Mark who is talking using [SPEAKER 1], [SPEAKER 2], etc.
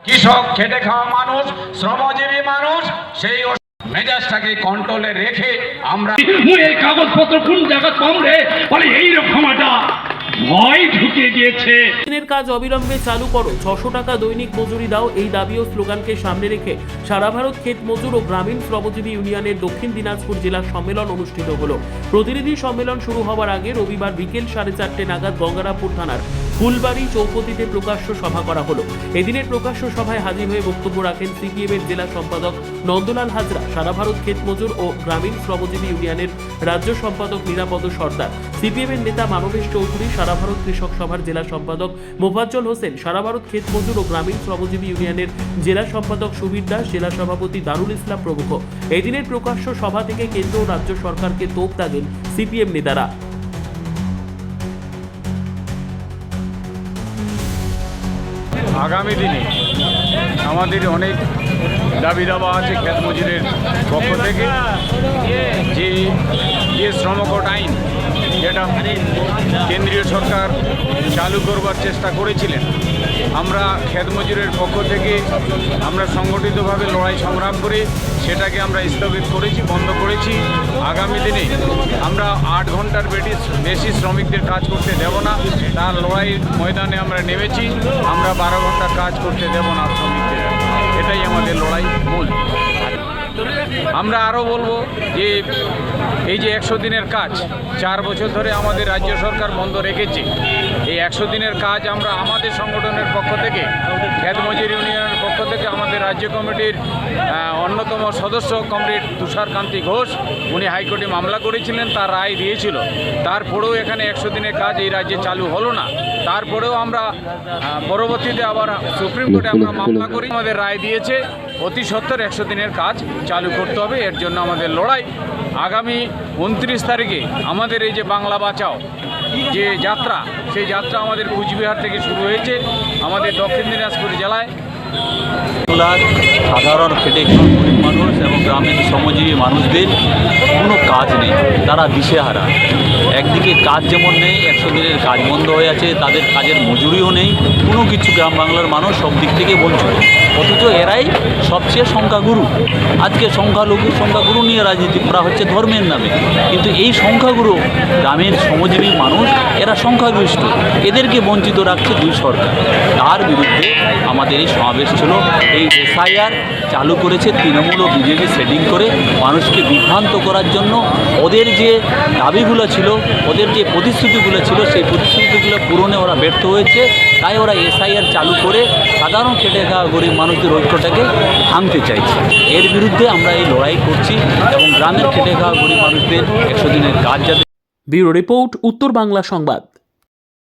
[SPEAKER 1] কৃষক, খেটে খাওয়া মানুষ, শ্রমজীবী মানুষ, সেই মেজাজটাকে কন্ট্রোলে রেখে আমরা
[SPEAKER 2] এই কাগজপত্র কোন জায়গা কম রে বলে এইরকম একটা ভয় ঢুকে গিয়েছে।
[SPEAKER 3] দিনের কাজ অবিলম্বে চালু করো, 600 টাকা দৈনিক মজুরি দাও, এই দাবি ও স্লোগানকে সামনে রেখে সারা ভারত ক্ষেত মজুর ও গ্রামীণ শ্রমজীবী ইউনিয়নের দক্ষিণ দিনাজপুর জেলা সম্মেলন অনুষ্ঠিত হলো। প্রতিনিধি সম্মেলন শুরু হওয়ার আগে রবিবার বিকেল 4:30 নাগাদ গঙ্গারামপুর থানার ফুলবাড়ি চৌপতিতে প্রকাশ্য সভা করা হলো। এদিনের প্রকাশ্য সভায় হাজির হয়ে বক্তব্য রাখেন সিপিএমের জেলা সম্পাদক নন্দলাল হাজরা, সারা ভারত ক্ষেত মজুর ও গ্রামীণ শ্রমজীবী ইউনিয়নের রাজ্য সম্পাদক নিরাপদ সর্দার, সিপিএমের নেতা মানবেশ চৌধুরী, সারা ভারত কৃষক সভার জেলা সম্পাদক মোফাজ্জল হোসেন, সারা ভারত ক্ষেত মজুর ও গ্রামীণ শ্রমজীবী ইউনিয়নের জেলা সম্পাদক সুবীর দাস, জেলা সভাপতি দারুল ইসলাম প্রমুখ। এই দিনের প্রকাশ্য সভা থেকে কেন্দ্র ও রাজ্য সরকারকে তোপ দাগেন সিপিএম নেতারা।
[SPEAKER 4] আগামী দিনে আমাদের অনেক দাবি দাবা আছে ক্ষেত মজুরের পক্ষ থেকে। যে শ্রমকোট আইন যেটা কেন্দ্রীয় সরকার চালু করবার চেষ্টা করেছিলেন, আমরা ক্ষেত মজুরের পক্ষ থেকে আমরা সংগঠিতভাবে লড়াই সংগ্রাম করে সেটাকে আমরা স্থগিত করেছি, বন্ধ করেছি। আগামী দিনে আমরা 8 ঘন্টার বেশি শ্রমিকদের কাজ করতে দেব না, তার লড়াইয়ের ময়দানে আমরা নেমেছি। আমরা 12 ঘন্টা কাজ করতে দেব না শ্রমিকদের, এটাই আমাদের লড়াই মূল। আমরা আরও বলবো যে এই যে 100 দিনের কাজ 4 বছর ধরে আমাদের রাজ্য সরকার বন্ধ রেখেছে, এই 100 দিনের কাজ আমরা আমাদের সংগঠনের পক্ষ থেকে, ক্ষেত মজুর ইউনিয়নের পক্ষ থেকে আমাদের রাজ্য কমিটির অন্যতম সদস্য কমরেড তুষারকান্তি ঘোষ, উনি হাইকোর্টে মামলা করেছিলেন, তার রায় দিয়েছিল। তারপরেও এখানে 100 দিনের কাজ এই রাজ্যে চালু হলো না। তারপরেও আমরা পরবর্তীতে আবার সুপ্রিম কোর্টে আমরা মামলা করি, আমাদের রায় দিয়েছে অতি সত্বর 100 দিনের কাজ চালু করতে হবে। এর জন্য আমাদের লড়াই। আগামী 29 তারিখে আমাদের এই যে বাংলা বাঁচাও যে যাত্রা, সেই যাত্রা আমাদের কুচবিহার থেকে শুরু হয়েছে আমাদের দক্ষিণ দিনাজপুর জেলায়।
[SPEAKER 5] বাংলার সাধারণ খেটে খাওয়া গরিব মানুষ এবং গ্রামীণ শ্রমজীবী মানুষদের কোনো কাজ নেই, তারা দিশেহারা। একদিকে কাজ যেমন নেই, 100 দিনের কাজ বন্ধ হয়ে আছে, তাদের কাজের মজুরিও নেই, কোনো কিছু গ্রাম বাংলার মানুষ সব দিক থেকে বঞ্চিত। অথচ এরাই সবচেয়ে সংখ্যাগুরু। আজকে সংখ্যাগুরু নিয়ে রাজনীতি করা হচ্ছে ধর্মের নামে, কিন্তু এই সংখ্যাগুরু গ্রামের শ্রমজীবী মানুষ এরা সংখ্যাগরিষ্ঠ, এদেরকে বঞ্চিত রাখছে দুই সরকার। তার বিরুদ্ধে আমাদের এই সমাবেশ ছিল। এই এসআইআর চালু করেছে তৃণমূল ও বিজেপি সেটিং করে মানুষকে বিভ্রান্ত করার জন্য। ওদের যে দাবিগুলো ছিল, ওদের যে প্রতিশ্রুতিগুলো ছিল, সেই প্রতিশ্রুতিগুলো পূরণে ওরা ব্যর্থ হয়েছে। তাই ওরা এসআইআর চালু করে সাধারণ খেটে খাওয়া গরিব মানুষদের ঐক্যটাকে ভাঙতে চাইছে। এর বিরুদ্ধে আমরা এই লড়াই করছি এবং গ্রামের খেটে খাওয়া গরিব মানুষদের 100 দিনের কাজ যাতে।
[SPEAKER 3] ব্যুরো রিপোর্ট, উত্তর বাংলা সংবাদ।